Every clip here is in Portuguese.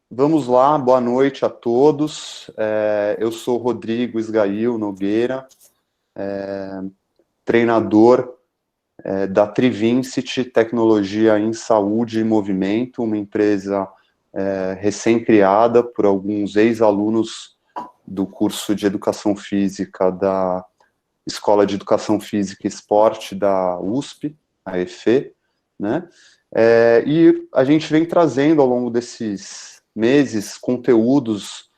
Vamos lá, boa noite a todos. Eu sou Rodrigo Esgail Nogueira, treinador da Trivincity Tecnologia em Saúde e Movimento, uma empresa recém-criada por alguns ex-alunos do curso de Educação Física da Escola de Educação Física e Esporte da USP, a EFE, né? E a gente vem trazendo ao longo desses meses conteúdos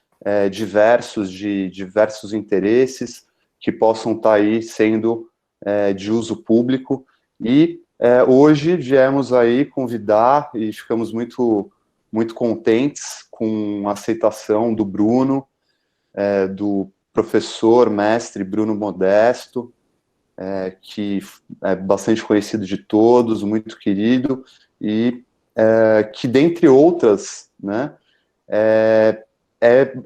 diversos, de diversos interesses, que possam estar aí sendo de uso público. E hoje viemos aí convidar, e ficamos muito, muito contentes com a aceitação do Bruno, do professor, mestre Bruno Modesto, que é bastante conhecido de todos, muito querido, e que, dentre outras, né, é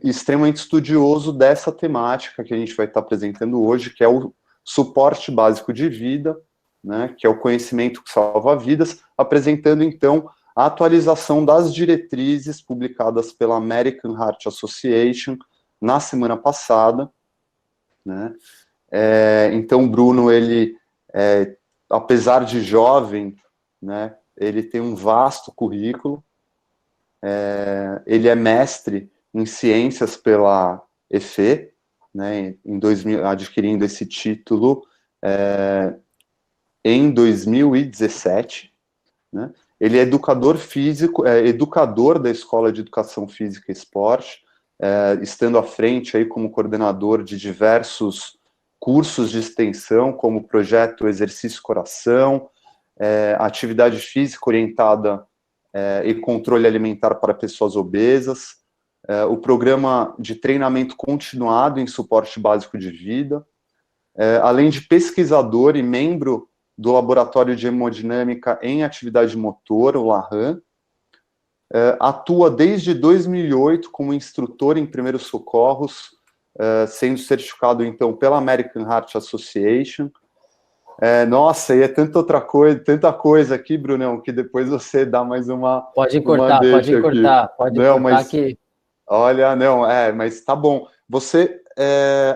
extremamente estudioso dessa temática que a gente vai estar apresentando hoje, que é o suporte básico de vida, né, que é o conhecimento que salva vidas, apresentando, então, a atualização das diretrizes publicadas pela American Heart Association na semana passada, né. Então, o Bruno, ele, apesar de jovem, né, ele tem um vasto currículo, ele é mestre em ciências pela EFE, né, adquirindo esse título em 2017, né. Ele é educador físico, educador da Escola de Educação Física e Esporte, estando à frente aí como coordenador de diversos cursos de extensão, como o projeto Exercício Coração, atividade física orientada e controle alimentar para pessoas obesas, o programa de treinamento continuado em suporte básico de vida, além de pesquisador e membro do Laboratório de Hemodinâmica em Atividade Motora, o LAHAM, atua desde 2008 como instrutor em primeiros socorros, sendo certificado, então, pela American Heart Association. Nossa, e é tanta coisa aqui, Brunão, que depois você dá mais uma Pode deixa aqui. pode Não, cortar mas, que... olha, não, mas tá bom. Você,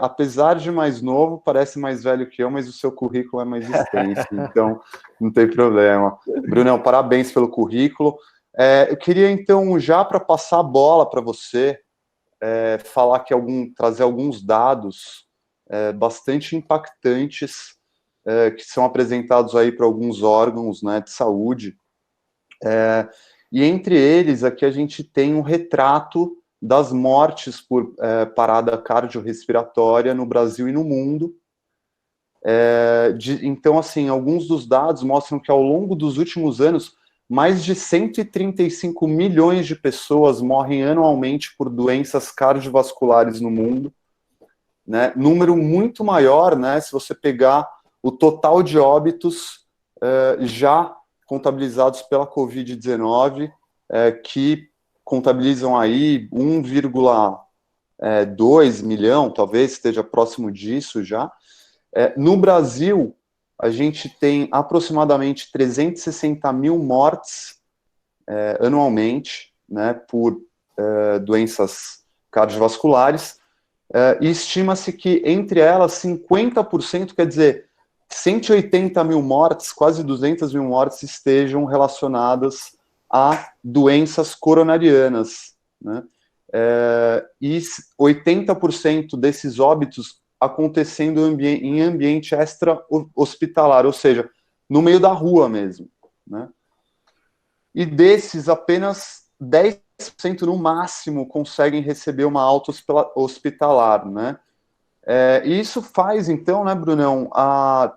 apesar de mais novo, parece mais velho que eu, mas o seu currículo é mais extenso, então não tem problema. Brunão, parabéns pelo currículo. Eu queria, então, já para passar a bola para você, falar que trazer alguns dados bastante impactantes que são apresentados aí para alguns órgãos, né, de saúde. E entre eles, aqui a gente tem um retrato das mortes por parada cardiorrespiratória no Brasil e no mundo. Então, assim, alguns dos dados mostram que ao longo dos últimos anos, mais de 135 milhões de pessoas morrem anualmente por doenças cardiovasculares no mundo, né? Número muito maior, né, se você pegar o total de óbitos já contabilizados pela Covid-19, que contabilizam aí 1,2 milhão, talvez esteja próximo disso já. No Brasil, a gente tem aproximadamente 360 mil mortes anualmente, né, por doenças cardiovasculares, e estima-se que entre elas 50%, quer dizer, 180 mil mortes, quase 200 mil mortes, estejam relacionadas a doenças coronarianas, né? E 80% desses óbitos acontecendo em ambiente extra-hospitalar, ou seja, no meio da rua mesmo, né? E desses, apenas 10% no máximo conseguem receber uma alta hospitalar, né? E isso faz, então, né, Brunão,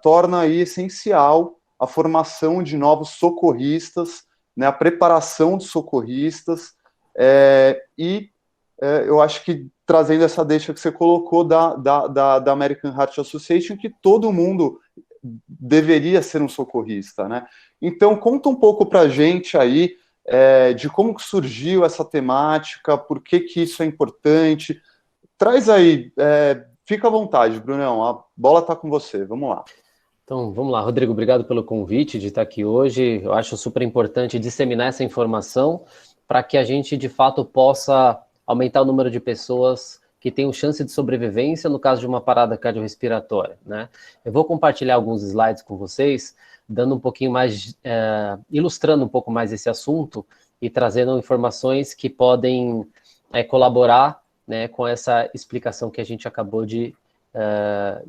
torna aí essencial a formação de novos socorristas, né, a preparação de socorristas, eu acho que trazendo essa deixa que você colocou da American Heart Association, que todo mundo deveria ser um socorrista, né? Então, conta um pouco para a gente aí de como que surgiu essa temática, por que isso é importante. Traz aí, fica à vontade, Brunão, a bola está com você, vamos lá. Então, vamos lá, Rodrigo, obrigado pelo convite de estar aqui hoje. Eu acho super importante disseminar essa informação, para que a gente, de fato, possa aumentar o número de pessoas que tenham chance de sobrevivência no caso de uma parada cardiorrespiratória, né? Eu vou compartilhar alguns slides com vocês, dando um pouquinho mais, ilustrando um pouco mais esse assunto e trazendo informações que podem colaborar, né, com essa explicação que a gente acabou de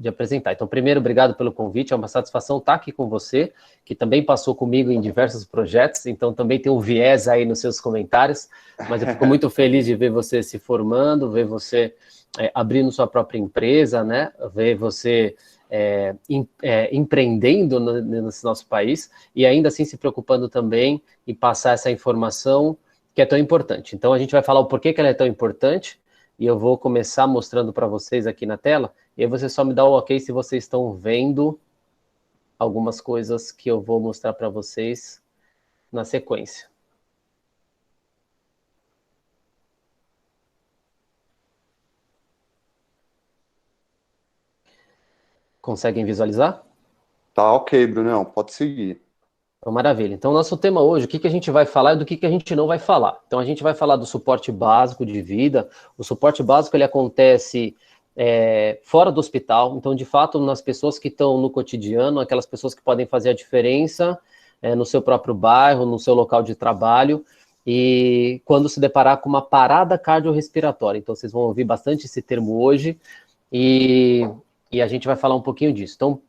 apresentar. Então, primeiro, obrigado pelo convite, é uma satisfação estar aqui com você, que também passou comigo em diversos projetos, então também tem um viés aí nos seus comentários, mas eu fico muito feliz de ver você se formando, ver você abrindo sua própria empresa, né, ver você empreendendo nesse nosso país, e ainda assim se preocupando também em passar essa informação que é tão importante. Então, a gente vai falar o porquê que ela é tão importante, e eu vou começar mostrando para vocês aqui na tela, e aí você só me dá o ok se vocês estão vendo algumas coisas que eu vou mostrar para vocês na sequência. Conseguem visualizar? Tá ok, Brunão, pode seguir. Então, maravilha. Então, nosso tema hoje, o que a gente vai falar e do que a gente não vai falar. Então, a gente vai falar do suporte básico de vida. O suporte básico, ele acontece fora do hospital. Então, de fato, nas pessoas que estão no cotidiano, aquelas pessoas que podem fazer a diferença no seu próprio bairro, no seu local de trabalho, e quando se deparar com uma parada cardiorrespiratória. Então, vocês vão ouvir bastante esse termo hoje, e a gente vai falar um pouquinho disso. Então,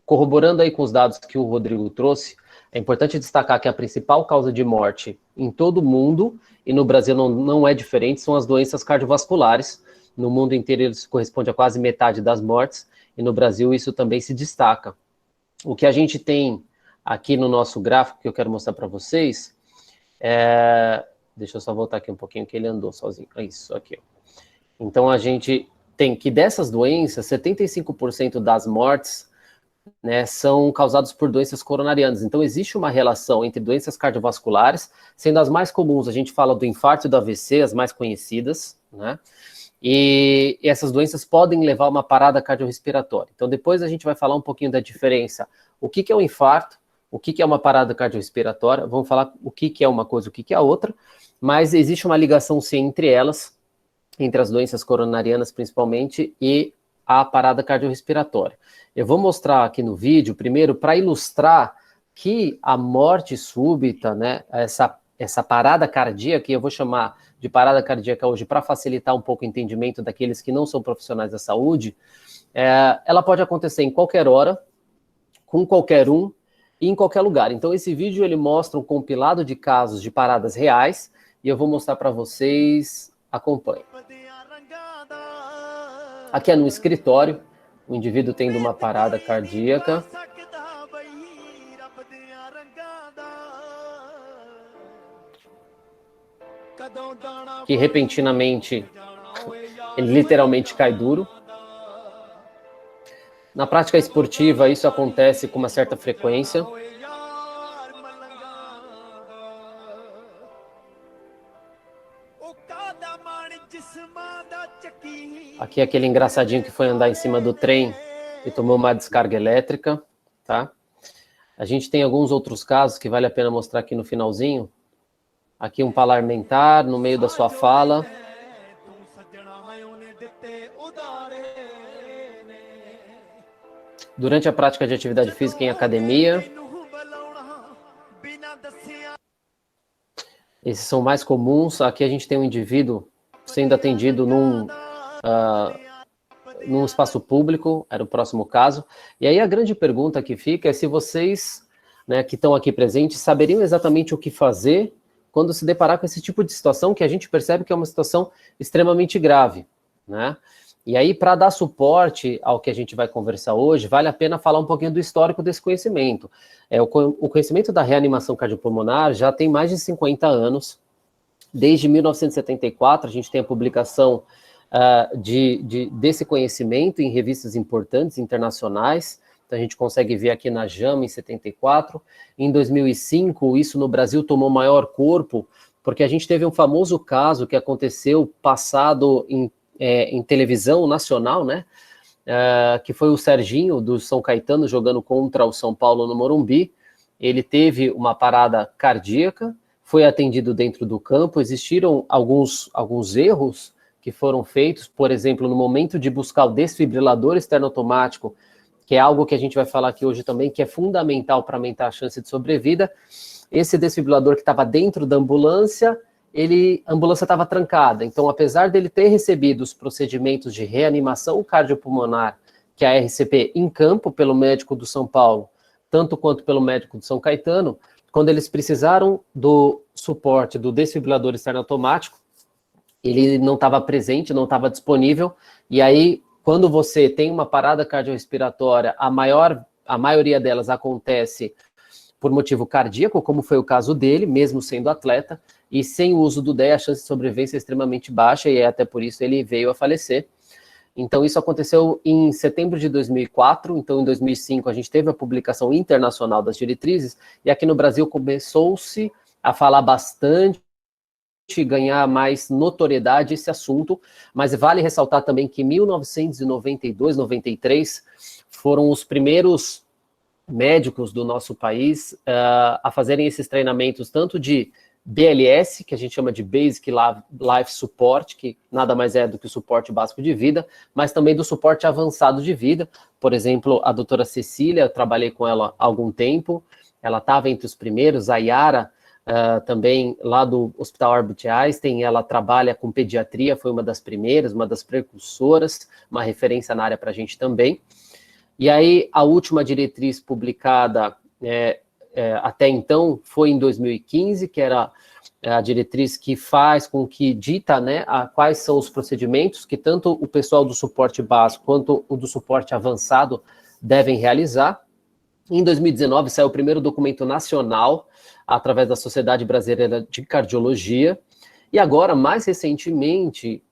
corroborando aí com os dados que o Rodrigo trouxe, é importante destacar que a principal causa de morte em todo o mundo, e no Brasil não é diferente, são as doenças cardiovasculares. No mundo inteiro isso corresponde a quase metade das mortes, e no Brasil isso também se destaca. O que a gente tem aqui no nosso gráfico, que eu quero mostrar para vocês, deixa eu só voltar aqui um pouquinho, que ele andou sozinho. É isso, aqui. Então a gente tem que dessas doenças, 75% das mortes, né, são causados por doenças coronarianas. Então, existe uma relação entre doenças cardiovasculares, sendo as mais comuns, a gente fala do infarto e do AVC, as mais conhecidas, né? E essas doenças podem levar a uma parada cardiorrespiratória. Então, depois a gente vai falar um pouquinho da diferença. O que é um infarto? O que é uma parada cardiorrespiratória? Vamos falar o que é uma coisa, o que é a outra. Mas existe uma ligação, sim, entre elas, entre as doenças coronarianas, principalmente, e a parada cardiorrespiratória. Eu vou mostrar aqui no vídeo, primeiro, para ilustrar que a morte súbita, né, essa parada cardíaca, que eu vou chamar de parada cardíaca hoje, para facilitar um pouco o entendimento daqueles que não são profissionais da saúde, ela pode acontecer em qualquer hora, com qualquer um, e em qualquer lugar. Então, esse vídeo, ele mostra um compilado de casos de paradas reais, e eu vou mostrar para vocês, acompanhem. Aqui é no escritório, o indivíduo tendo uma parada cardíaca. Que repentinamente, ele literalmente cai duro. Na prática esportiva, isso acontece com uma certa frequência. Aqui é aquele engraçadinho que foi andar em cima do trem e tomou uma descarga elétrica, tá? A gente tem alguns outros casos que vale a pena mostrar aqui no finalzinho. Aqui um parlamentar no meio da sua fala. Durante a prática de atividade física em academia. Esses são mais comuns. Aqui a gente tem um indivíduo sendo atendido num espaço público, era o próximo caso. E aí a grande pergunta que fica é se vocês, né, que estão aqui presentes, saberiam exatamente o que fazer quando se deparar com esse tipo de situação que a gente percebe que é uma situação extremamente grave, né? E aí, para dar suporte ao que a gente vai conversar hoje, vale a pena falar um pouquinho do histórico desse conhecimento. O conhecimento da reanimação cardiopulmonar já tem mais de 50 anos. Desde 1974, a gente tem a publicação desse conhecimento em revistas importantes internacionais. Então, a gente consegue ver aqui na JAMA, em 74. Em 2005, isso no Brasil tomou maior corpo, porque a gente teve um famoso caso que aconteceu passado em televisão nacional, né? Que foi o Serginho, do São Caetano, jogando contra o São Paulo no Morumbi. Ele teve uma parada cardíaca, foi atendido dentro do campo. Existiram alguns erros que foram feitos, por exemplo, no momento de buscar o desfibrilador externo automático, que é algo que a gente vai falar aqui hoje também, que é fundamental para aumentar a chance de sobrevida. Esse desfibrilador que estava dentro da ambulância, a ambulância estava trancada. Então, apesar dele ter recebido os procedimentos de reanimação cardiopulmonar, que é a RCP, em campo pelo médico do São Paulo, tanto quanto pelo médico do São Caetano, quando eles precisaram do suporte do desfibrilador externo automático, ele não estava presente, não estava disponível, e aí, quando você tem uma parada cardiorrespiratória, a maioria delas acontece por motivo cardíaco, como foi o caso dele, mesmo sendo atleta, e sem o uso do DEA, a chance de sobrevivência é extremamente baixa, e até por isso ele veio a falecer. Então, isso aconteceu em setembro de 2004, então em 2005 a gente teve a publicação internacional das diretrizes, e aqui no Brasil começou-se a falar bastante, ganhar mais notoriedade esse assunto, mas vale ressaltar também que em 1992, 93, foram os primeiros médicos do nosso país a fazerem esses treinamentos, tanto de BLS, que a gente chama de Basic Life Support, que nada mais é do que o suporte básico de vida, mas também do suporte avançado de vida. Por exemplo, a doutora Cecília, eu trabalhei com ela há algum tempo, ela estava entre os primeiros, a Yara, também lá do Hospital Albert Einstein, ela trabalha com pediatria, foi uma das primeiras, uma das precursoras, uma referência na área para a gente também. E aí, a última diretriz publicada até então foi em 2015, que era a diretriz que faz com que dita, né, quais são os procedimentos que tanto o pessoal do suporte básico quanto o do suporte avançado devem realizar. Em 2019 saiu o primeiro documento nacional através da Sociedade Brasileira de Cardiologia, e agora, mais recentemente,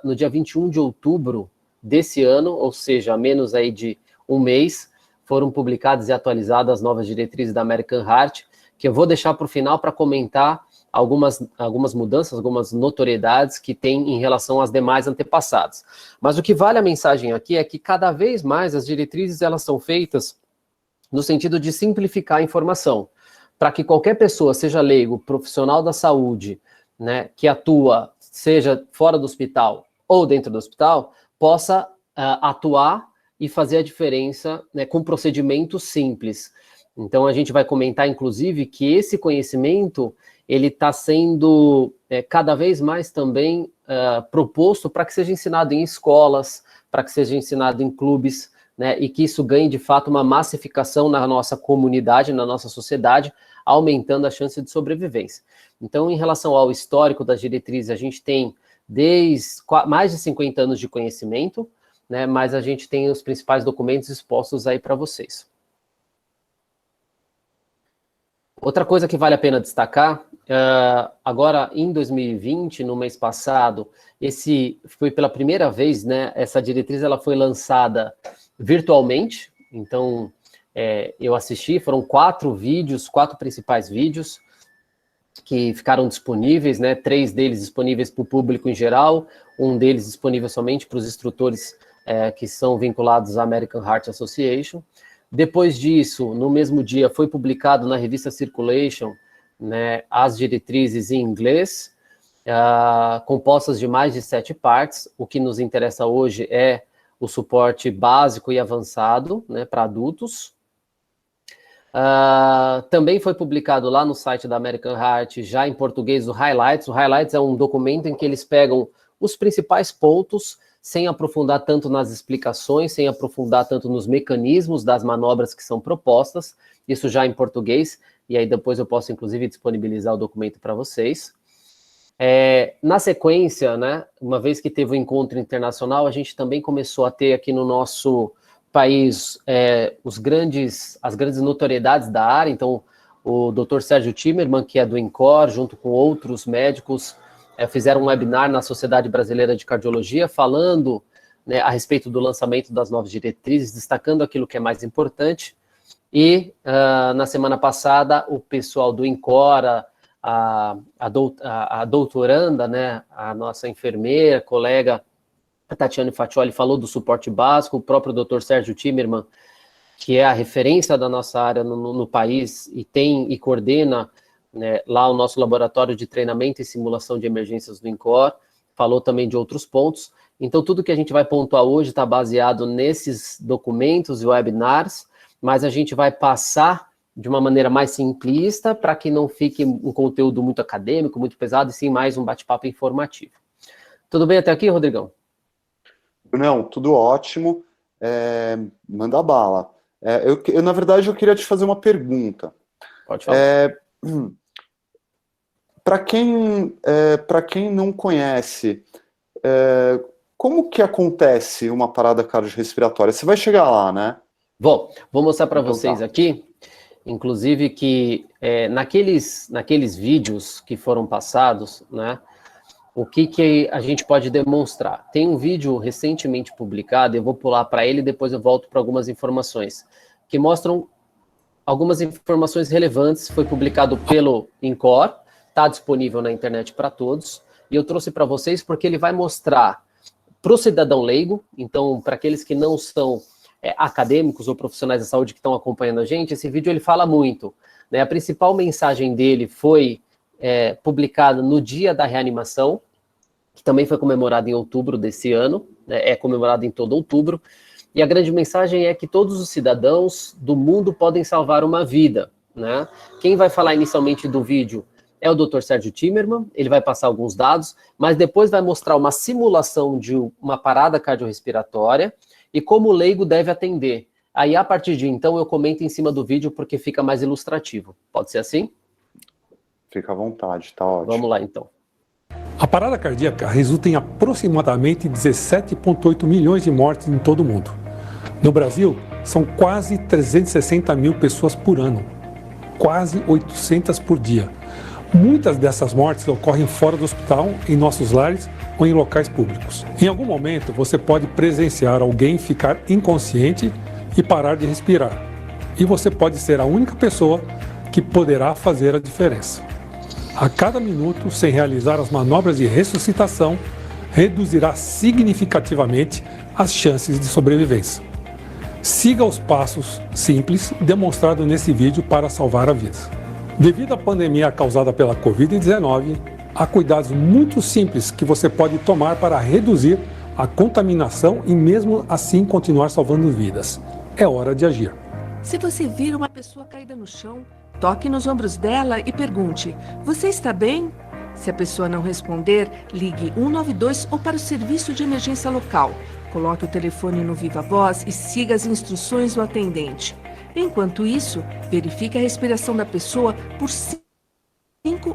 no dia 21 de outubro desse ano, ou seja, a menos aí de um mês, foram publicadas e atualizadas as novas diretrizes da American Heart, que eu vou deixar para o final para comentar algumas mudanças, algumas notoriedades que tem em relação às demais antepassadas. Mas o que vale a mensagem aqui é que cada vez mais as diretrizes elas são feitas no sentido de simplificar a informação, para que qualquer pessoa, seja leigo, profissional da saúde, né, que atua, seja fora do hospital ou dentro do hospital, possa atuar e fazer a diferença, né, com procedimentos simples. Então, a gente vai comentar, inclusive, que esse conhecimento, ele está sendo cada vez mais também proposto para que seja ensinado em escolas, para que seja ensinado em clubes, né, e que isso ganhe, de fato, uma massificação na nossa comunidade, na nossa sociedade, aumentando a chance de sobrevivência. Então, em relação ao histórico das diretrizes, a gente tem mais de 50 anos de conhecimento, né, mas a gente tem os principais documentos expostos aí para vocês. Outra coisa que vale a pena destacar, agora em 2020, no mês passado, foi pela primeira vez, né, essa diretriz ela foi lançada virtualmente, então eu assisti, foram 4 principais vídeos que ficaram disponíveis, né, 3 deles disponíveis para o público em geral, um deles disponível somente para os instrutores que são vinculados à American Heart Association. Depois disso, no mesmo dia, foi publicado na revista Circulation, né, as diretrizes em inglês, compostas de mais de 7 partes. O que nos interessa hoje é o suporte básico e avançado, né, para adultos. Também foi publicado lá no site da American Heart, já em português, o Highlights. O Highlights é um documento em que eles pegam os principais pontos, sem aprofundar tanto nas explicações, sem aprofundar tanto nos mecanismos das manobras que são propostas, isso já em português, e aí depois eu posso, inclusive, disponibilizar o documento para vocês. Na sequência, né, uma vez que teve o encontro internacional, a gente também começou a ter aqui no nosso país as grandes notoriedades da área. Então, o Dr. Sérgio Timerman, que é do INCOR, junto com outros médicos, fizeram um webinar na Sociedade Brasileira de Cardiologia, falando, né, a respeito do lançamento das novas diretrizes, destacando aquilo que é mais importante. E, na semana passada, o pessoal do INCOR, a doutoranda, né, a nossa enfermeira, colega, a Tatiane Faccioli, falou do suporte básico, o próprio Dr. Sérgio Timerman, que é a referência da nossa área no país, e coordena né, lá o nosso laboratório de treinamento e simulação de emergências do INCOR, falou também de outros pontos. Então, tudo que a gente vai pontuar hoje está baseado nesses documentos e webinars, mas a gente vai passar de uma maneira mais simplista para que não fique um conteúdo muito acadêmico, muito pesado, e sim mais um bate-papo informativo. Tudo bem até aqui, Rodrigão? Não, tudo ótimo. Manda bala. Na verdade, eu queria te fazer uma pergunta. Pode falar. Para quem não conhece, como que acontece uma parada cardiorrespiratória? Você vai chegar lá, né? Vou mostrar para Então, vocês tá. aqui, inclusive que naqueles vídeos que foram passados, né, o que a gente pode demonstrar? Tem um vídeo recentemente publicado, eu vou pular para ele e depois eu volto para algumas informações, que mostram algumas informações relevantes, foi publicado pelo INCOR, está disponível na internet para todos, e eu trouxe para vocês porque ele vai mostrar para o cidadão leigo, então para aqueles que não são acadêmicos ou profissionais da saúde que estão acompanhando a gente, esse vídeo ele fala muito, né? A principal mensagem dele foi publicada no dia da reanimação, que também foi comemorado em outubro desse ano, né? É comemorado em todo outubro, e a grande mensagem é que todos os cidadãos do mundo podem salvar uma vida, né? Quem vai falar inicialmente do vídeo é o Dr. Sérgio Timmermann, ele vai passar alguns dados, mas depois vai mostrar uma simulação de uma parada cardiorrespiratória e como o leigo deve atender. Aí, a partir de então, eu comento em cima do vídeo porque fica mais ilustrativo. Pode ser assim? Fica à vontade, tá ótimo. Vamos lá, então. A parada cardíaca resulta em aproximadamente 17,8 milhões de mortes em todo o mundo. No Brasil, são quase 360 mil pessoas por ano, quase 800 por dia. Muitas dessas mortes ocorrem fora do hospital, em nossos lares ou em locais públicos. Em algum momento, você pode presenciar alguém ficar inconsciente e parar de respirar. E você pode ser a única pessoa que poderá fazer a diferença. A cada minuto, sem realizar as manobras de ressuscitação, reduzirá significativamente as chances de sobrevivência. Siga os passos simples demonstrados nesse vídeo para salvar a vida. Devido à pandemia causada pela Covid-19, há cuidados muito simples que você pode tomar para reduzir a contaminação e mesmo assim continuar salvando vidas. É hora de agir. Se você vir uma pessoa caída no chão, toque nos ombros dela e pergunte: "Você está bem?" Se a pessoa não responder, ligue 192 ou para o serviço de emergência local. Coloque o telefone no viva voz e siga as instruções do atendente. Enquanto isso, verifique a respiração da pessoa por 5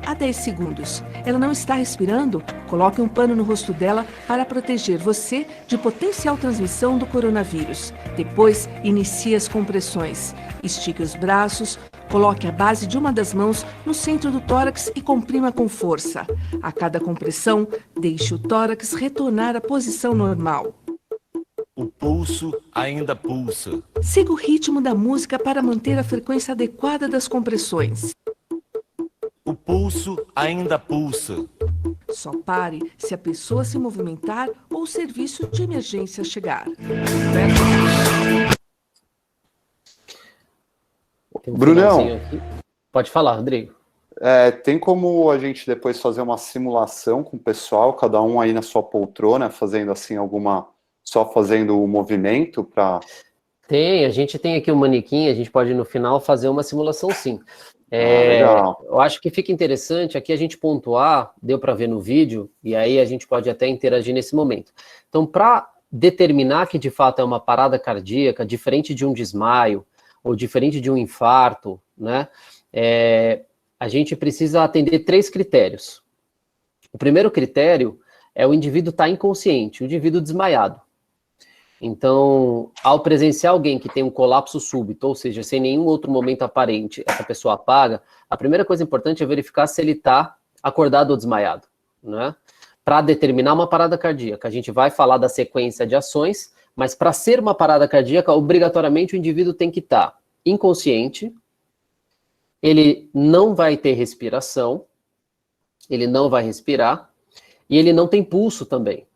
a 10 segundos. Ela não está respirando? Coloque um pano no rosto dela para proteger você de potencial transmissão do coronavírus. Depois, inicie as compressões. Estique os braços, coloque a base de uma das mãos no centro do tórax e comprima com força. A cada compressão, deixe o tórax retornar à posição normal. O pulso ainda pulsa. Siga o ritmo da música para manter a frequência adequada das compressões. O pulso ainda pulsa. Só pare se a pessoa se movimentar ou o serviço de emergência chegar. Brunão, pode falar, Rodrigo. Tem como a gente depois fazer uma simulação com o pessoal, cada um aí na sua poltrona, fazendo assim só fazendo o movimento para... A gente tem aqui um manequim, a gente pode no final fazer uma simulação sim. Legal. Eu acho que fica interessante aqui a gente pontuar, deu para ver no vídeo, e aí a gente pode até interagir nesse momento. Então, para determinar que de fato é uma parada cardíaca, diferente de um desmaio, ou diferente de um infarto, né, a gente precisa atender 3 critérios. O primeiro critério é o indivíduo estar inconsciente, o indivíduo desmaiado. Então, ao presenciar alguém que tem um colapso súbito, ou seja, sem nenhum outro momento aparente, essa pessoa apaga, a primeira coisa importante é verificar se ele está acordado ou desmaiado, né? Para determinar uma parada cardíaca. A gente vai falar da sequência de ações, mas para ser uma parada cardíaca, obrigatoriamente o indivíduo tem que estar inconsciente, ele não vai ter respiração, ele não vai respirar, e ele não tem pulso também.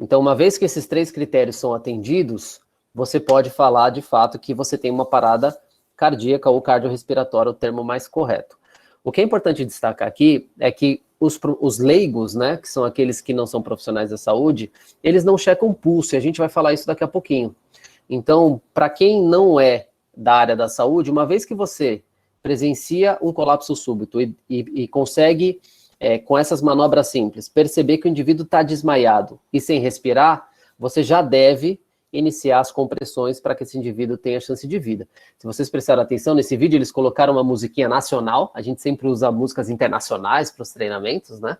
Então, uma vez que esses 3 critérios são atendidos, você pode falar de fato que você tem uma parada cardíaca ou cardiorrespiratória, o termo mais correto. O que é importante destacar aqui é que os leigos, né, que são aqueles que não são profissionais da saúde, eles não checam pulso, e a gente vai falar isso daqui a pouquinho. Então, para quem não é da área da saúde, uma vez que você presencia um colapso súbito e consegue, com essas manobras simples, perceber que o indivíduo está desmaiado e sem respirar, você já deve iniciar as compressões para que esse indivíduo tenha chance de vida. Se vocês prestaram atenção, nesse vídeo eles colocaram uma musiquinha nacional, a gente sempre usa músicas internacionais para os treinamentos, né?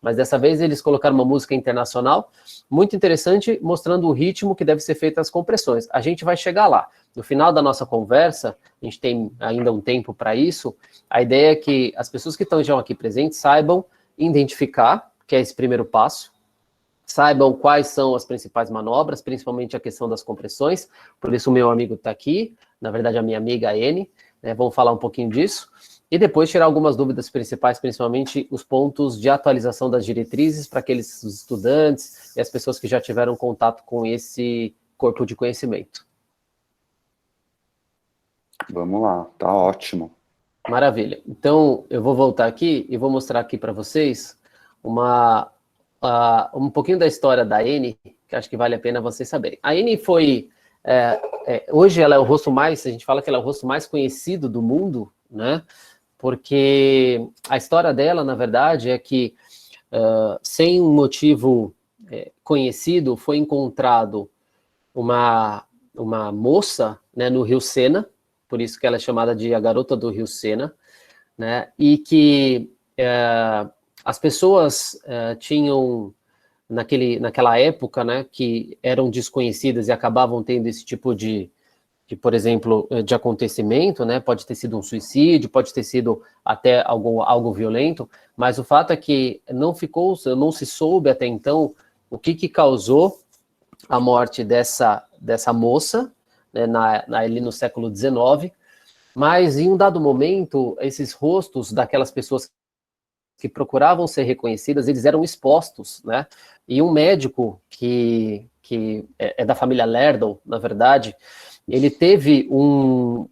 Mas dessa vez eles colocaram uma música internacional, muito interessante, mostrando o ritmo que deve ser feito as compressões. A gente vai chegar lá. No final da nossa conversa, a gente tem ainda um tempo para isso, a ideia é que as pessoas que estão aqui presentes saibam identificar, que é esse primeiro passo, saibam quais são as principais manobras, principalmente a questão das compressões, por isso o meu amigo está aqui, na verdade a minha amiga a Ene, né, vamos falar um pouquinho disso, e depois tirar algumas dúvidas principais, principalmente os pontos de atualização das diretrizes para aqueles estudantes e as pessoas que já tiveram contato com esse corpo de conhecimento. Vamos lá, tá ótimo. Maravilha. Então, eu vou voltar aqui e vou mostrar aqui para vocês um pouquinho da história da Ene, que acho que vale a pena vocês saberem. A Ene foi, hoje ela é o rosto mais, a gente fala que ela é o rosto mais conhecido do mundo, né? Porque a história dela, na verdade, é que, sem um motivo conhecido, foi encontrado uma moça, né, no Rio Sena, por isso que ela é chamada de a garota do Rio Sena, né? E que as pessoas tinham, naquela época, né, que eram desconhecidas e acabavam tendo esse tipo de, por exemplo, de acontecimento, né, pode ter sido um suicídio, pode ter sido até algo violento, mas o fato é que não se soube até então o que causou a morte dessa moça, né, ali no século XIX, mas em um dado momento, esses rostos daquelas pessoas que procuravam ser reconhecidas, eles eram expostos, né? E um médico que é da família Lerdow, na verdade, ele teve um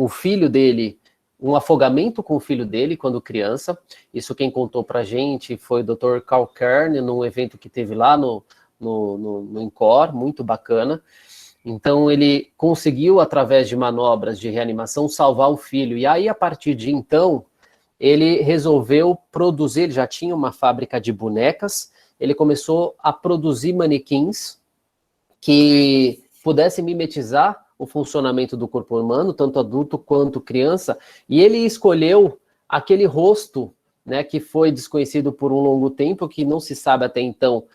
filho dele, um afogamento com o filho dele quando criança. Isso quem contou pra gente foi o Dr. Carl Kern, num evento que teve lá no INCOR, muito bacana. Então ele conseguiu, através de manobras de reanimação, salvar o filho. E aí, a partir de então, ele resolveu produzir, ele já tinha uma fábrica de bonecas, ele começou a produzir manequins que pudessem mimetizar o funcionamento do corpo humano, tanto adulto quanto criança, e ele escolheu aquele rosto, né, que foi desconhecido por um longo tempo, que não se sabe até então,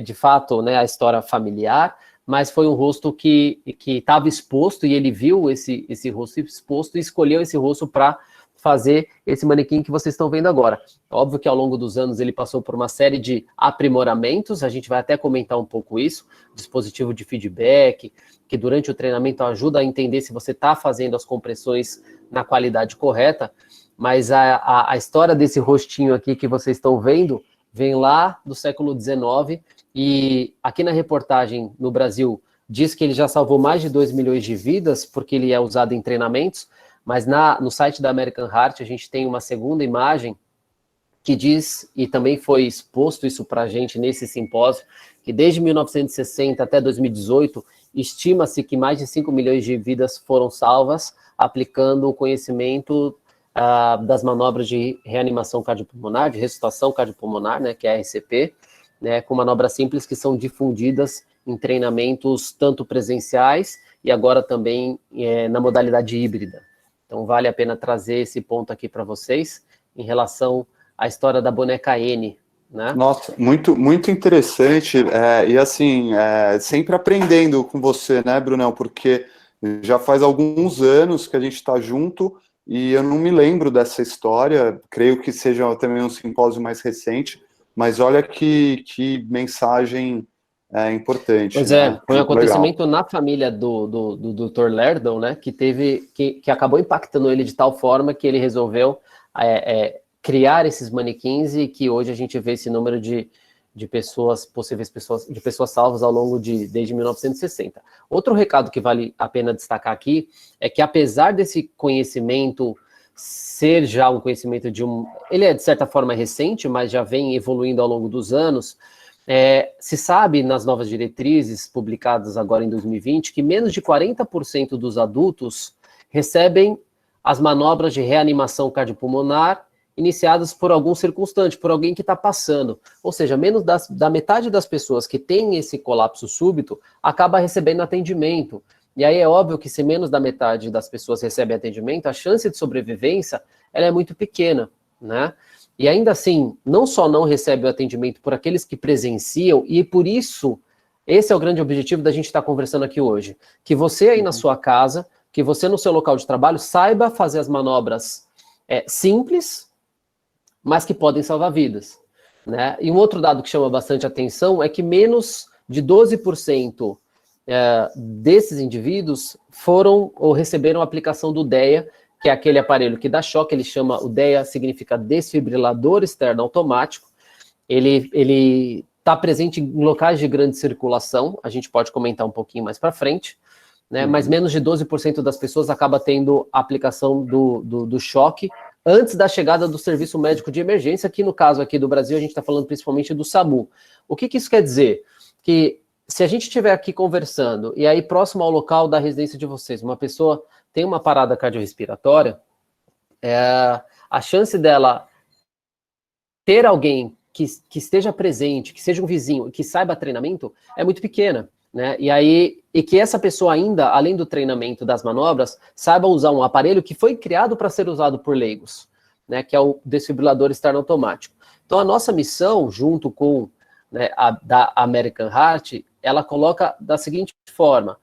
de fato, né, a história familiar, mas foi um rosto que estava exposto, e ele viu esse rosto exposto e escolheu esse rosto para fazer esse manequim que vocês estão vendo agora. Óbvio que ao longo dos anos ele passou por uma série de aprimoramentos, a gente vai até comentar um pouco isso, dispositivo de feedback, que durante o treinamento ajuda a entender se você está fazendo as compressões na qualidade correta, mas a história desse rostinho aqui que vocês estão vendo vem lá do século XIX, e aqui na reportagem no Brasil diz que ele já salvou mais de 2 milhões de vidas, porque ele é usado em treinamentos, mas no site da American Heart a gente tem uma segunda imagem que diz, e também foi exposto isso para a gente nesse simpósio, que desde 1960 até 2018, estima-se que mais de 5 milhões de vidas foram salvas aplicando o conhecimento das manobras de reanimação cardiopulmonar, de ressuscitação cardiopulmonar, né, que é a RCP, né, com manobras simples que são difundidas em treinamentos tanto presenciais e agora também na modalidade híbrida. Então, vale a pena trazer esse ponto aqui para vocês, em relação à história da boneca Ene, né? Nossa, muito, muito interessante, e assim, sempre aprendendo com você, né, Brunão, porque já faz alguns anos que a gente está junto, e eu não me lembro dessa história, creio que seja também um simpósio mais recente, mas olha que mensagem importante. Pois né? foi um acontecimento legal. na família do Dr. Lerdow, né, que acabou impactando ele de tal forma que ele resolveu criar esses manequins, e que hoje a gente vê esse número de pessoas, possíveis pessoas, de pessoas salvas ao longo desde 1960. Outro recado que vale a pena destacar aqui é que, apesar desse conhecimento ser já um conhecimento ele é, de certa forma, recente, mas já vem evoluindo ao longo dos anos. Se sabe, nas novas diretrizes publicadas agora em 2020, que menos de 40% dos adultos recebem as manobras de reanimação cardiopulmonar iniciadas por algum circunstante, por alguém que está passando. Ou seja, menos da metade das pessoas que tem esse colapso súbito acaba recebendo atendimento. E aí é óbvio que se menos da metade das pessoas recebem atendimento, a chance de sobrevivência ela é muito pequena, né? E ainda assim, não só não recebe o atendimento por aqueles que presenciam, e por isso, esse é o grande objetivo da gente estar conversando aqui hoje, que você aí na sua casa, que você no seu local de trabalho, saiba fazer as manobras simples, mas que podem salvar vidas, né? E um outro dado que chama bastante atenção é que menos de 12% desses indivíduos foram ou receberam a aplicação do DEA, que é aquele aparelho que dá choque. Ele chama, o DEA significa desfibrilador externo automático. Ele está presente em locais de grande circulação, a gente pode comentar um pouquinho mais para frente, né? Mas menos de 12% das pessoas acaba tendo a aplicação do choque antes da chegada do serviço médico de emergência, que no caso aqui do Brasil a gente está falando principalmente do SAMU. O que isso quer dizer? Que se a gente estiver aqui conversando, e aí próximo ao local da residência de vocês, uma pessoa tem uma parada cardiorrespiratória, a chance dela ter alguém que esteja presente, que seja um vizinho, que saiba treinamento, é muito pequena, né? E que essa pessoa ainda, além do treinamento das manobras, saiba usar um aparelho que foi criado para ser usado por leigos, né? Que é o desfibrilador externo automático. Então a nossa missão, junto com, né, da American Heart, ela coloca da seguinte forma: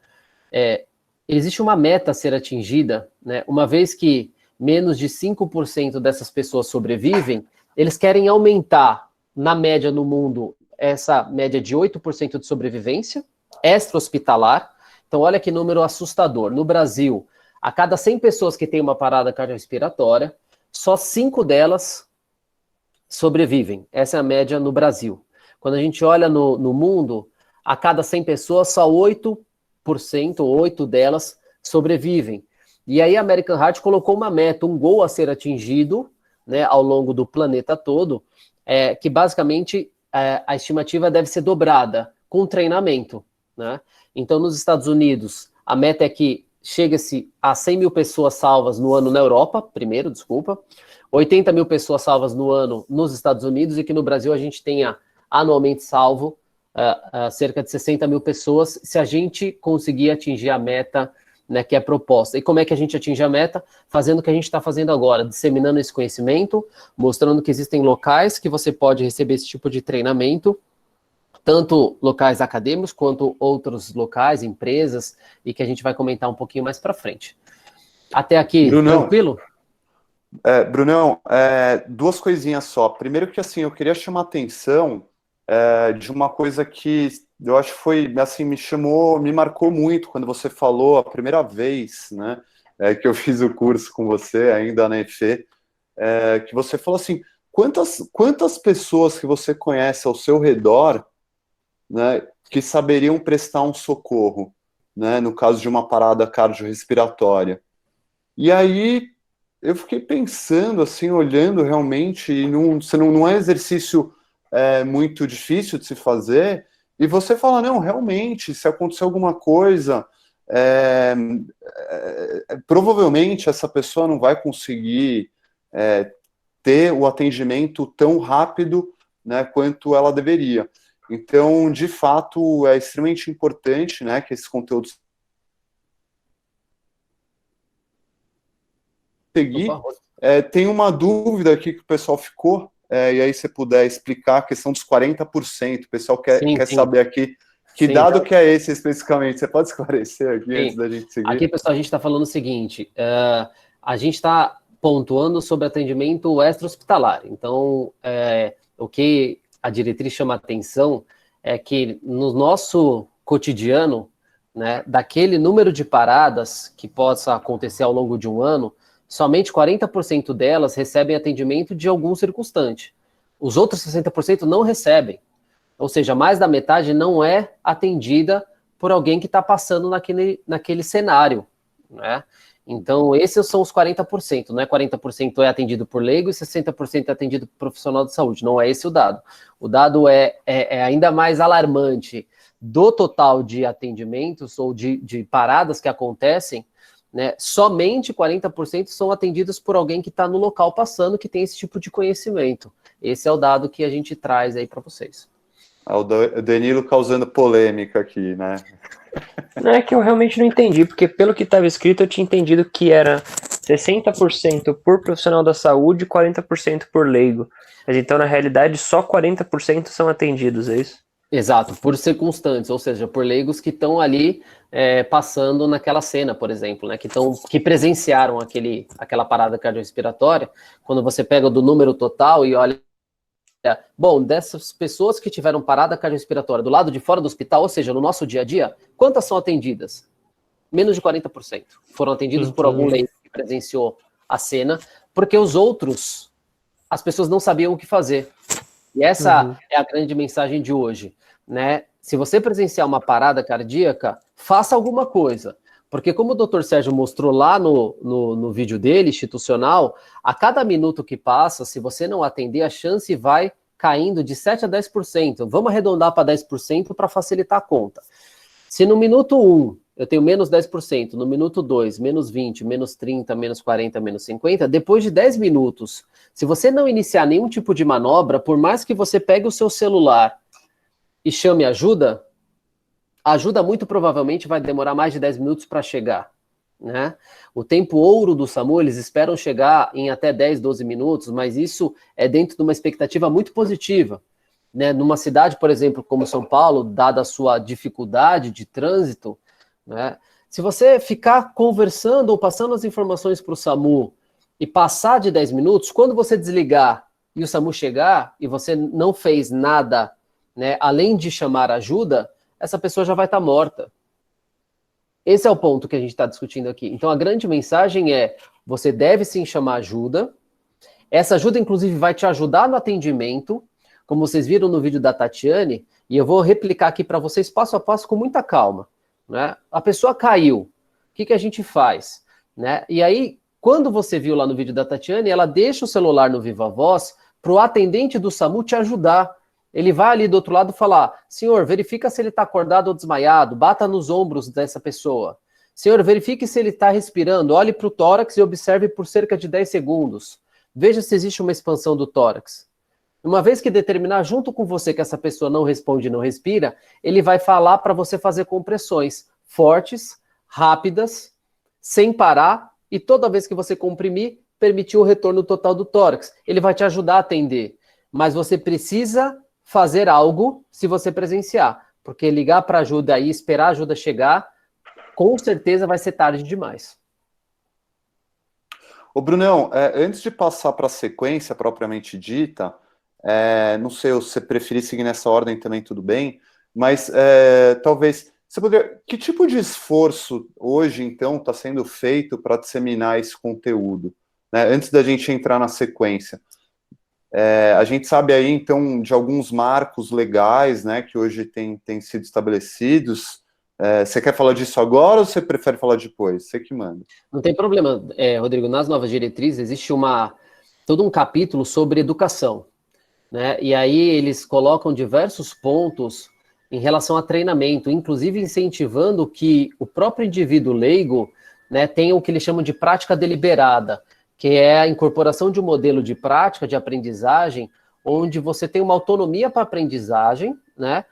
existe uma meta a ser atingida, né? Uma vez que menos de 5% dessas pessoas sobrevivem, eles querem aumentar, na média no mundo, essa média de 8% de sobrevivência extra-hospitalar. Então, olha que número assustador. No Brasil, a cada 100 pessoas que têm uma parada cardiorrespiratória, só 5 delas sobrevivem. Essa é a média no Brasil. Quando a gente olha no mundo, a cada 100 pessoas, só 8% ou 8 delas sobrevivem. E aí a American Heart colocou uma meta, um gol a ser atingido, né, ao longo do planeta todo, que basicamente a estimativa deve ser dobrada com treinamento, né? Então, nos Estados Unidos, a meta é que chegue-se a 100 mil pessoas salvas no ano na Europa, 80 mil pessoas salvas no ano nos Estados Unidos, e que no Brasil a gente tenha anualmente salvo cerca de 60 mil pessoas, se a gente conseguir atingir a meta, né, que é proposta. E como é que a gente atinge a meta? Fazendo o que a gente está fazendo agora, disseminando esse conhecimento, mostrando que existem locais que você pode receber esse tipo de treinamento, tanto locais acadêmicos quanto outros locais, empresas, e que a gente vai comentar um pouquinho mais para frente. Até aqui, Brunão, tranquilo? Brunão, duas coisinhas só. Primeiro que, assim, eu queria chamar a atenção de uma coisa que eu acho que foi, assim, me marcou muito quando você falou a primeira vez, né, que eu fiz o curso com você, ainda na EFE, que você falou assim, quantas pessoas que você conhece ao seu redor, né, que saberiam prestar um socorro, né, no caso de uma parada cardiorrespiratória. E aí eu fiquei pensando, assim, olhando realmente, e não é exercício muito difícil de se fazer, e você fala, não, realmente, se acontecer alguma coisa, provavelmente essa pessoa não vai conseguir ter o atendimento tão rápido, né, quanto ela deveria. Então, de fato, é extremamente importante, né, que esses conteúdos seguir. Tem uma dúvida aqui que o pessoal ficou, e aí se você puder explicar a questão dos 40%, o pessoal quer saber aqui que dado que é esse especificamente, você pode esclarecer aqui antes da gente seguir? Aqui, pessoal, a gente está falando o seguinte, a gente está pontuando sobre atendimento extra-hospitalar. Então, o que a diretriz chama atenção é que no nosso cotidiano, né, daquele número de paradas que possa acontecer ao longo de um ano, somente 40% delas recebem atendimento de algum circunstante. Os outros 60% não recebem. Ou seja, mais da metade não é atendida por alguém que está passando naquele cenário, né? Então, esses são os 40%, não é 40% é atendido por leigo e 60% é atendido por profissional de saúde, não é esse o dado. O dado é ainda mais alarmante. Do total de atendimentos ou de paradas que acontecem, né, somente 40% são atendidos por alguém que está no local passando, que tem esse tipo de conhecimento. Esse é o dado que a gente traz aí para vocês. O Danilo causando polêmica aqui, né? Não, é que eu realmente não entendi, porque pelo que estava escrito eu tinha entendido que era 60% por profissional da saúde e 40% por leigo. Mas então, na realidade, só 40% são atendidos, é isso? Exato, por circunstantes, ou seja, por leigos que estão ali passando naquela cena, por exemplo, né, que presenciaram aquela parada cardiorrespiratória. Quando você pega do número total e olha, bom, dessas pessoas que tiveram parada cardiorrespiratória do lado de fora do hospital, ou seja, no nosso dia a dia, quantas são atendidas? Menos de 40% foram atendidos por algum leigo que presenciou a cena, porque os outros, as pessoas não sabiam o que fazer. E essa é a grande mensagem de hoje, né? Se você presenciar uma parada cardíaca, faça alguma coisa. Porque como o Dr. Sérgio mostrou lá no vídeo dele, institucional, a cada minuto que passa, se você não atender, a chance vai caindo de 7% a 10%. Vamos arredondar para 10% para facilitar a conta. Se no minuto 1 eu tenho menos 10%, no minuto 2, menos 20, menos 30, menos 40, menos 50, depois de 10 minutos, se você não iniciar nenhum tipo de manobra, por mais que você pegue o seu celular e chame ajuda, a ajuda muito provavelmente vai demorar mais de 10 minutos para chegar, né? O tempo ouro do SAMU, eles esperam chegar em até 10, 12 minutos, mas isso é dentro de uma expectativa muito positiva, né? Numa cidade, por exemplo, como São Paulo, dada a sua dificuldade de trânsito, né? Se você ficar conversando ou passando as informações para o SAMU e passar de 10 minutos, quando você desligar e o SAMU chegar e você não fez nada, né, além de chamar ajuda, essa pessoa já vai estar morta. Esse é o ponto que a gente está discutindo aqui. Então a grande mensagem é, você deve sim chamar ajuda. Essa ajuda, inclusive, vai te ajudar no atendimento, como vocês viram no vídeo da Tatiane, e eu vou replicar aqui para vocês passo a passo com muita calma. Né? A pessoa caiu, o que a gente faz? Né? E aí, quando você viu lá no vídeo da Tatiane, ela deixa o celular no Viva Voz para o atendente do SAMU te ajudar. Ele vai ali do outro lado falar, senhor, verifica se ele está acordado ou desmaiado, bata nos ombros dessa pessoa. Senhor, verifique se ele está respirando, olhe para o tórax e observe por cerca de 10 segundos. Veja se existe uma expansão do tórax. Uma vez que determinar junto com você que essa pessoa não responde e não respira, ele vai falar para você fazer compressões fortes, rápidas, sem parar, e toda vez que você comprimir, permitir o retorno total do tórax. Ele vai te ajudar a atender, mas você precisa fazer algo se você presenciar, porque ligar para ajuda e esperar a ajuda chegar, com certeza vai ser tarde demais. Ô Brunão, antes de passar para a sequência propriamente dita, não sei se você preferir seguir nessa ordem também, tudo bem, mas talvez, você poderia, que tipo de esforço hoje, então, está sendo feito para disseminar esse conteúdo, né? Antes da gente entrar na sequência. A gente sabe aí, então, de alguns marcos legais, né, que hoje têm sido estabelecidos. Você quer falar disso agora ou você prefere falar depois? Você que manda. Não tem problema, Rodrigo. Nas novas diretrizes existe todo um capítulo sobre educação, né? E aí eles colocam diversos pontos em relação a treinamento, inclusive incentivando que o próprio indivíduo leigo, né, tenha o que eles chamam de prática deliberada, que é a incorporação de um modelo de prática, de aprendizagem, onde você tem uma autonomia para a aprendizagem, né,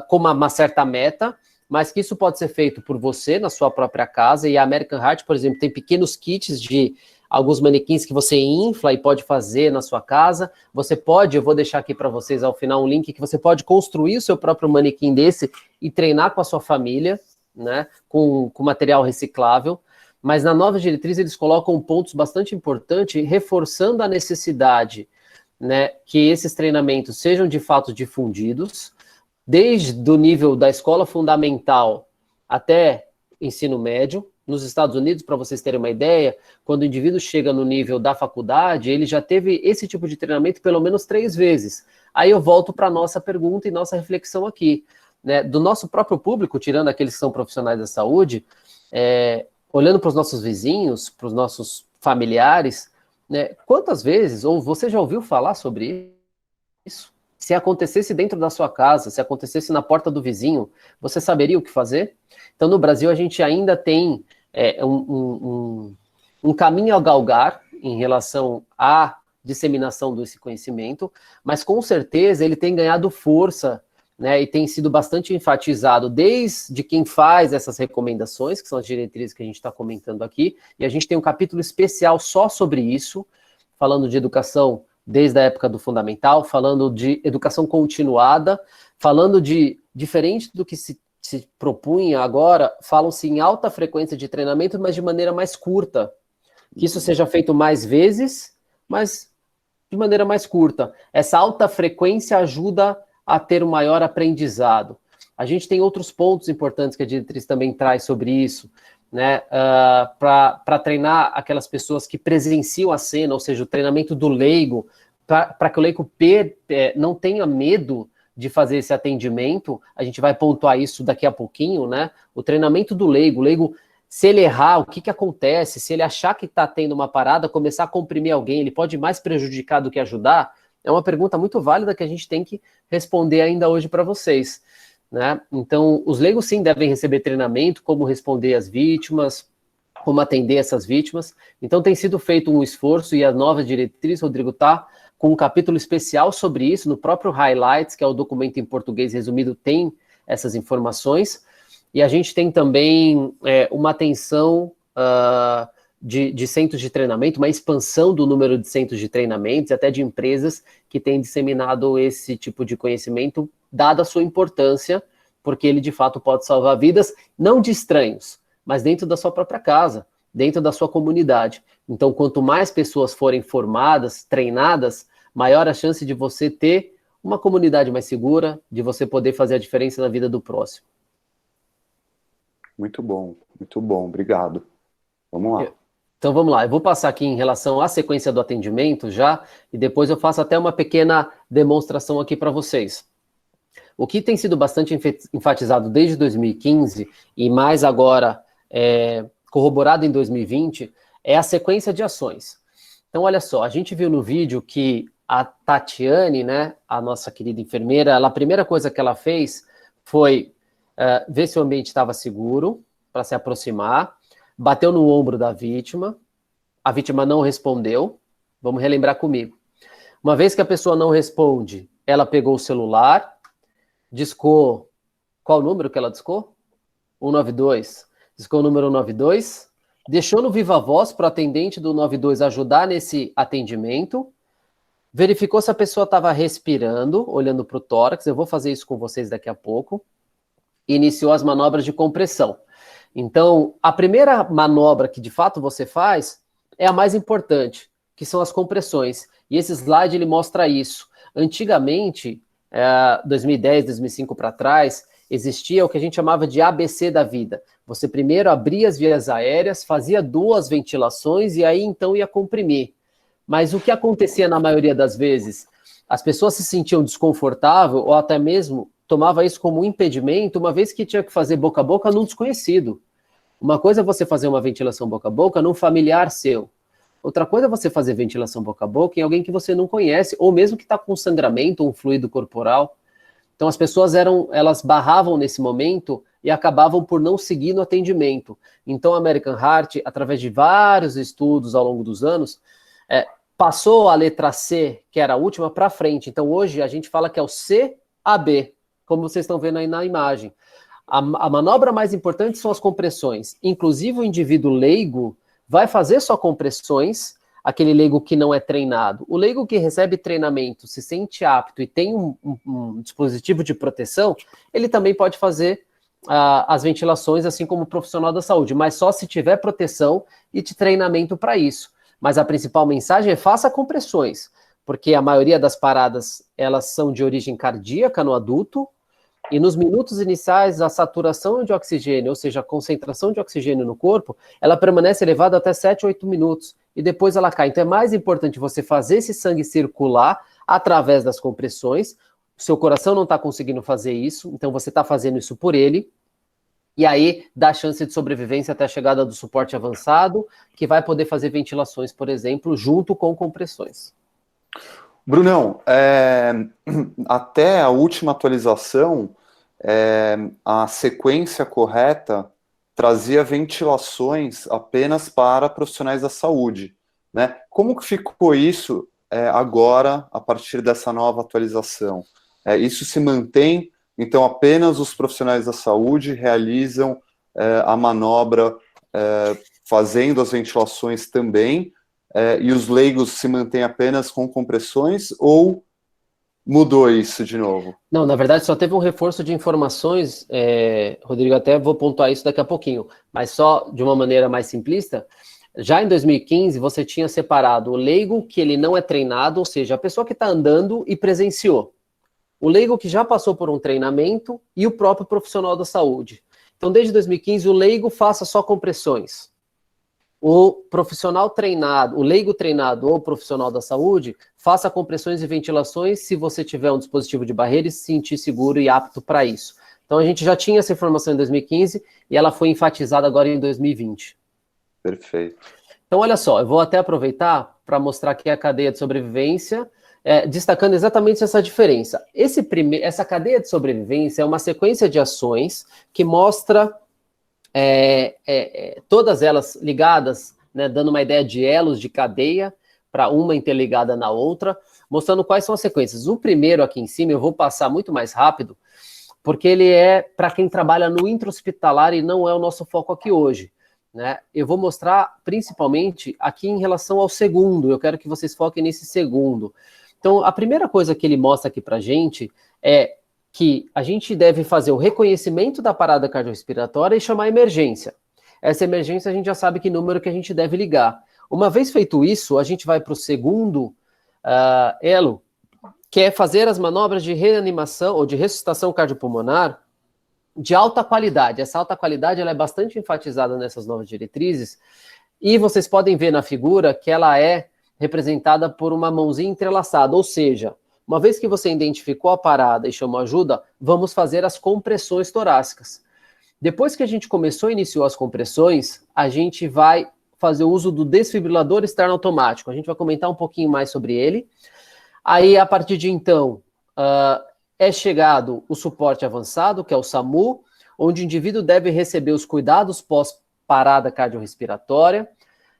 com uma certa meta, mas que isso pode ser feito por você na sua própria casa, e a American Heart, por exemplo, tem pequenos kits de alguns manequins que você infla e pode fazer na sua casa. Você pode, eu vou deixar aqui para vocês ao final um link que você pode construir o seu próprio manequim desse e treinar com a sua família, né, com material reciclável. Mas na nova diretriz eles colocam pontos bastante importantes, reforçando a necessidade, né, que esses treinamentos sejam de fato difundidos, desde o nível da escola fundamental até ensino médio. Nos Estados Unidos, para vocês terem uma ideia, quando o indivíduo chega no nível da faculdade, ele já teve esse tipo de treinamento pelo menos 3 vezes. Aí eu volto para a nossa pergunta e nossa reflexão aqui, né, do nosso próprio público, tirando aqueles que são profissionais da saúde, olhando para os nossos vizinhos, para os nossos familiares, né, quantas vezes, ou você já ouviu falar sobre isso? Se acontecesse dentro da sua casa, se acontecesse na porta do vizinho, você saberia o que fazer? Então, no Brasil, a gente ainda tem um caminho a galgar em relação à disseminação desse conhecimento, mas com certeza ele tem ganhado força, né, e tem sido bastante enfatizado desde quem faz essas recomendações, que são as diretrizes que a gente está comentando aqui, e a gente tem um capítulo especial só sobre isso, falando de educação desde a época do fundamental, falando de educação continuada, falando de, diferente do que se propunha agora, falam-se em alta frequência de treinamento, mas de maneira mais curta, que isso seja feito mais vezes, mas de maneira mais curta. Essa alta frequência ajuda a ter um maior aprendizado. A gente tem outros pontos importantes que a diretriz também traz sobre isso, né, para treinar aquelas pessoas que presenciam a cena, ou seja, o treinamento do leigo, para que o leigo não tenha medo de fazer esse atendimento. A gente vai pontuar isso daqui a pouquinho, né? O treinamento do leigo, se ele errar, o que acontece? Se ele achar que está tendo uma parada, começar a comprimir alguém, ele pode mais prejudicar do que ajudar? É uma pergunta muito válida que a gente tem que responder ainda hoje para vocês, né? Então, os leigos sim devem receber treinamento, como responder às vítimas, como atender essas vítimas. Então, tem sido feito um esforço, e a nova diretriz, Rodrigo, está com um capítulo especial sobre isso, no próprio Highlights, que é o documento em português resumido, tem essas informações. E a gente tem também uma atenção de centros de treinamento, uma expansão do número de centros de treinamentos, até de empresas que têm disseminado esse tipo de conhecimento, dada a sua importância, porque ele de fato pode salvar vidas, não de estranhos, mas dentro da sua própria casa, dentro da sua comunidade. Então, quanto mais pessoas forem formadas, treinadas, maior a chance de você ter uma comunidade mais segura, de você poder fazer a diferença na vida do próximo. Muito bom, obrigado. Vamos lá. Então vamos lá, eu vou passar aqui em relação à sequência do atendimento já, e depois eu faço até uma pequena demonstração aqui para vocês. O que tem sido bastante enfatizado desde 2015, e mais agora corroborado em 2020, é a sequência de ações. Então olha só, a gente viu no vídeo que a Tatiane, né, a nossa querida enfermeira, a primeira coisa que ela fez foi ver se o ambiente estava seguro, para se aproximar, bateu no ombro da vítima, a vítima não respondeu. Vamos relembrar comigo. Uma vez que a pessoa não responde, ela pegou o celular, discou, qual número que ela discou? 192. Discou o número 192, deixou no viva voz para o atendente do 92 ajudar nesse atendimento, verificou se a pessoa estava respirando, olhando para o tórax, eu vou fazer isso com vocês daqui a pouco, e iniciou as manobras de compressão. Então, a primeira manobra que de fato você faz é a mais importante, que são as compressões. E esse slide ele mostra isso. Antigamente, 2010, 2005 para trás, existia o que a gente chamava de ABC da vida. Você primeiro abria as vias aéreas, fazia 2 ventilações e aí então ia comprimir. Mas o que acontecia na maioria das vezes? As pessoas se sentiam desconfortáveis ou até mesmo tomava isso como um impedimento, uma vez que tinha que fazer boca a boca num desconhecido. Uma coisa é você fazer uma ventilação boca a boca num familiar seu. Outra coisa é você fazer ventilação boca a boca em alguém que você não conhece, ou mesmo que está com sangramento, um fluido corporal. Então as pessoas elas barravam nesse momento e acabavam por não seguir no atendimento. Então a American Heart, através de vários estudos ao longo dos anos, passou a letra C, que era a última, para frente. Então hoje a gente fala que é o CAB, como vocês estão vendo aí na imagem. A manobra mais importante são as compressões. Inclusive o indivíduo leigo vai fazer só compressões, aquele leigo que não é treinado. O leigo que recebe treinamento, se sente apto e tem um dispositivo de proteção, ele também pode fazer as ventilações, assim como o profissional da saúde, mas só se tiver proteção e de treinamento para isso. Mas a principal mensagem é: faça compressões, porque a maioria das paradas, elas são de origem cardíaca no adulto, e nos minutos iniciais, a saturação de oxigênio, ou seja, a concentração de oxigênio no corpo, ela permanece elevada até 7, 8 minutos, e depois ela cai. Então é mais importante você fazer esse sangue circular através das compressões. O seu coração não está conseguindo fazer isso, então você está fazendo isso por ele. E aí dá chance de sobrevivência até a chegada do suporte avançado, que vai poder fazer ventilações, por exemplo, junto com compressões. Brunão, até a última atualização, a sequência correta trazia ventilações apenas para profissionais da saúde, né? Como que ficou isso agora, a partir dessa nova atualização? Isso se mantém, então apenas os profissionais da saúde realizam a manobra fazendo as ventilações também, e os leigos se mantêm apenas com compressões, ou mudou isso de novo? Não, na verdade só teve um reforço de informações, Rodrigo, até vou pontuar isso daqui a pouquinho, mas só de uma maneira mais simplista. Já em 2015, você tinha separado o leigo que ele não é treinado, ou seja, a pessoa que está andando e presenciou. O leigo que já passou por um treinamento e o próprio profissional da saúde. Então, desde 2015, o leigo faça só compressões. O profissional treinado, o leigo treinado ou profissional da saúde, faça compressões e ventilações se você tiver um dispositivo de barreira e se sentir seguro e apto para isso. Então, a gente já tinha essa informação em 2015 e ela foi enfatizada agora em 2020. Perfeito. Então, olha só, eu vou até aproveitar para mostrar aqui a cadeia de sobrevivência, destacando exatamente essa diferença. Essa cadeia de sobrevivência é uma sequência de ações que mostra todas elas ligadas, né, dando uma ideia de elos de cadeia, para uma interligada na outra, mostrando quais são as sequências. O primeiro aqui em cima, eu vou passar muito mais rápido, porque ele é para quem trabalha no intra-hospitalar e não é o nosso foco aqui hoje. Né? Eu vou mostrar principalmente aqui em relação ao segundo, eu quero que vocês foquem nesse segundo. Então, a primeira coisa que ele mostra aqui para a gente é que a gente deve fazer o reconhecimento da parada cardiorrespiratória e chamar a emergência. Essa emergência a gente já sabe que número que a gente deve ligar. Uma vez feito isso, a gente vai para o segundo elo, que é fazer as manobras de reanimação ou de ressuscitação cardiopulmonar de alta qualidade. Essa alta qualidade ela é bastante enfatizada nessas novas diretrizes, e vocês podem ver na figura que ela é representada por uma mãozinha entrelaçada, ou seja, uma vez que você identificou a parada e chamou ajuda, vamos fazer as compressões torácicas. Depois que a gente iniciou as compressões, a gente vai fazer o uso do desfibrilador externo automático. A gente vai comentar um pouquinho mais sobre ele. Aí, a partir de então, é chegado o suporte avançado, que é o SAMU, onde o indivíduo deve receber os cuidados pós-parada cardiorrespiratória.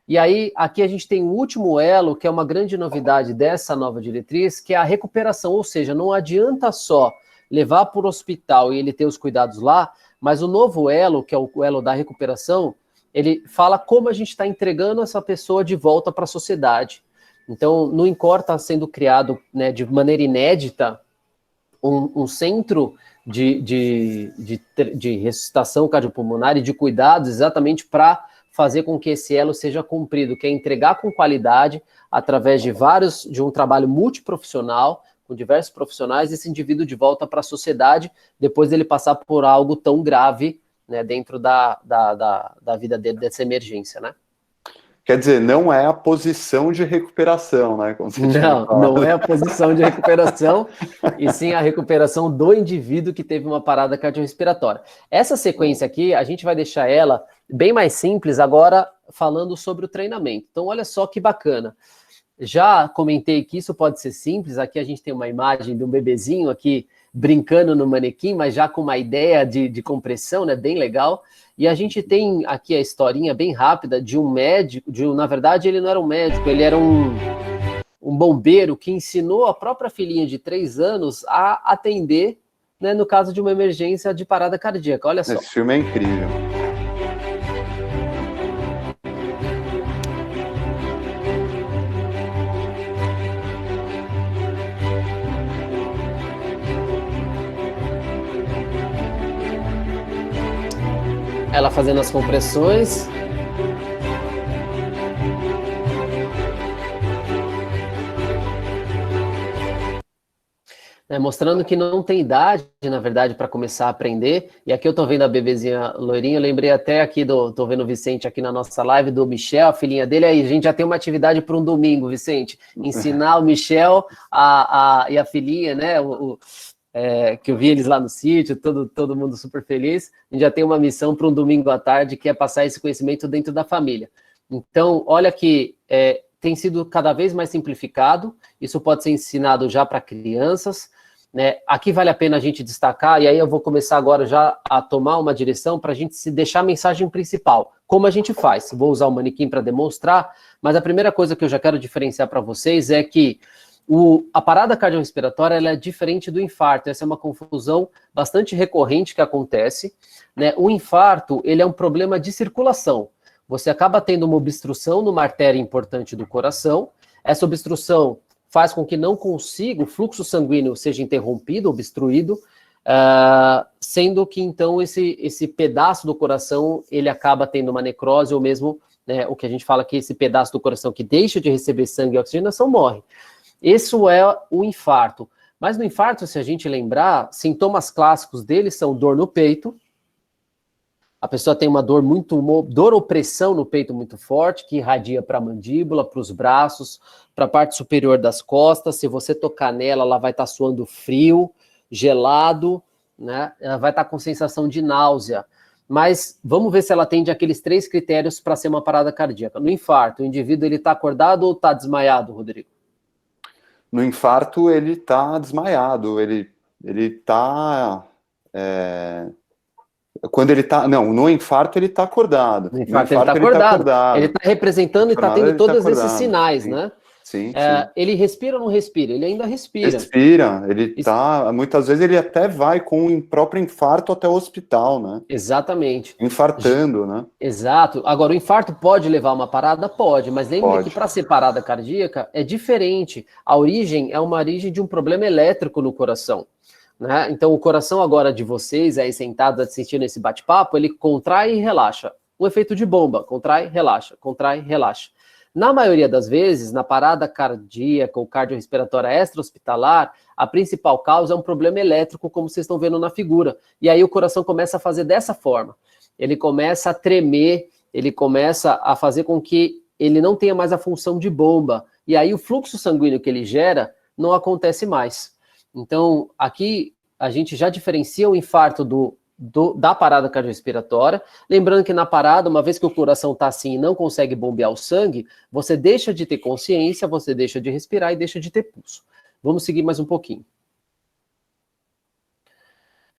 E aí, aqui a gente tem o último elo, que é uma grande novidade dessa nova diretriz, que é a recuperação, ou seja, não adianta só levar para o hospital e ele ter os cuidados lá, mas o novo elo, que é o elo da recuperação, ele fala como a gente está entregando essa pessoa de volta para a sociedade. Então, no INCOR está sendo criado, né, de maneira inédita, um centro de ressuscitação cardiopulmonar e de cuidados exatamente para fazer com que esse elo seja cumprido, que é entregar com qualidade, através de um trabalho multiprofissional, com diversos profissionais, esse indivíduo de volta para a sociedade, depois dele passar por algo tão grave, né, dentro da vida dele, dessa emergência, né? Quer dizer, não é a posição de recuperação, né? Não é a posição de recuperação, e sim a recuperação do indivíduo que teve uma parada cardiorrespiratória. Essa sequência aqui, a gente vai deixar ela bem mais simples agora, falando sobre o treinamento. Então, olha só que bacana. Já comentei que isso pode ser simples. Aqui a gente tem uma imagem de um bebezinho aqui brincando no manequim, mas já com uma ideia de compressão, né? Bem legal. E a gente tem aqui a historinha bem rápida de um médico, na verdade ele não era um médico, ele era um bombeiro que ensinou a própria filhinha de 3 anos a atender, né, no caso de uma emergência de parada cardíaca. Olha só. Esse filme é incrível. Ela fazendo as compressões. Mostrando que não tem idade, na verdade, para começar a aprender. E aqui eu tô vendo a bebezinha loirinha, eu lembrei até aqui tô vendo o Vicente aqui na nossa live, do Michel, a filhinha dele. Aí a gente já tem uma atividade para um domingo, Vicente. Ensinar o Michel e a filhinha, né, que eu vi eles lá no sítio, todo mundo super feliz. A gente já tem uma missão para um domingo à tarde, que é passar esse conhecimento dentro da família. Então, olha que tem sido cada vez mais simplificado, isso pode ser ensinado já para crianças, né? Aqui vale a pena a gente destacar, e aí eu vou começar agora já a tomar uma direção para a gente se deixar a mensagem principal. Como a gente faz? Vou usar o manequim para demonstrar, mas a primeira coisa que eu já quero diferenciar para vocês é que a parada cardiorrespiratória ela é diferente do infarto. Essa é uma confusão bastante recorrente que acontece, né? O infarto ele é um problema de circulação. Você acaba tendo uma obstrução numa artéria importante do coração, essa obstrução faz com que não consiga, o fluxo sanguíneo seja interrompido, obstruído, sendo que então esse pedaço do coração ele acaba tendo uma necrose ou mesmo, né, o que a gente fala que esse pedaço do coração que deixa de receber sangue e oxigenação morre. Esse é o infarto. Mas no infarto, se a gente lembrar, sintomas clássicos dele são dor no peito, a pessoa tem uma dor ou pressão no peito muito forte, que irradia para a mandíbula, para os braços, para a parte superior das costas. Se você tocar nela, ela vai estar suando frio, gelado, né? Ela vai estar com sensação de náusea. Mas vamos ver se ela atende aqueles 3 critérios para ser uma parada cardíaca. No infarto, o indivíduo está acordado ou está desmaiado, Rodrigo? No infarto, ele está desmaiado, ele está... Quando ele está... Não, no infarto ele está acordado. No infarto ele está acordado. Ele está representando e está tendo todos esses sinais, sim. né? Sim, sim. Ele respira ou não respira? Ele ainda respira. Respira, ele tá... Muitas vezes ele até vai com o próprio infarto até o hospital, né? Exatamente. Infartando, né? Exato. Agora, o infarto pode levar a uma parada? Pode, mas lembre que para ser parada cardíaca é diferente. A origem é uma origem de um problema elétrico no coração, né? Então, o coração agora de vocês, aí sentados assistindo esse bate-papo, ele contrai e relaxa. Um efeito de bomba, contrai, relaxa. Na maioria das vezes, na parada cardíaca ou cardiorrespiratória extra-hospitalar, a principal causa é um problema elétrico, como vocês estão vendo na figura. E aí o coração começa a fazer dessa forma. Ele começa a tremer, ele começa a fazer com que ele não tenha mais a função de bomba. E aí o fluxo sanguíneo que ele gera não acontece mais. Então, aqui a gente já diferencia o infarto da parada cardiorrespiratória. Lembrando que na parada, uma vez que o coração está assim e não consegue bombear o sangue, você deixa de ter consciência, você deixa de respirar e deixa de ter pulso. Vamos seguir mais um pouquinho.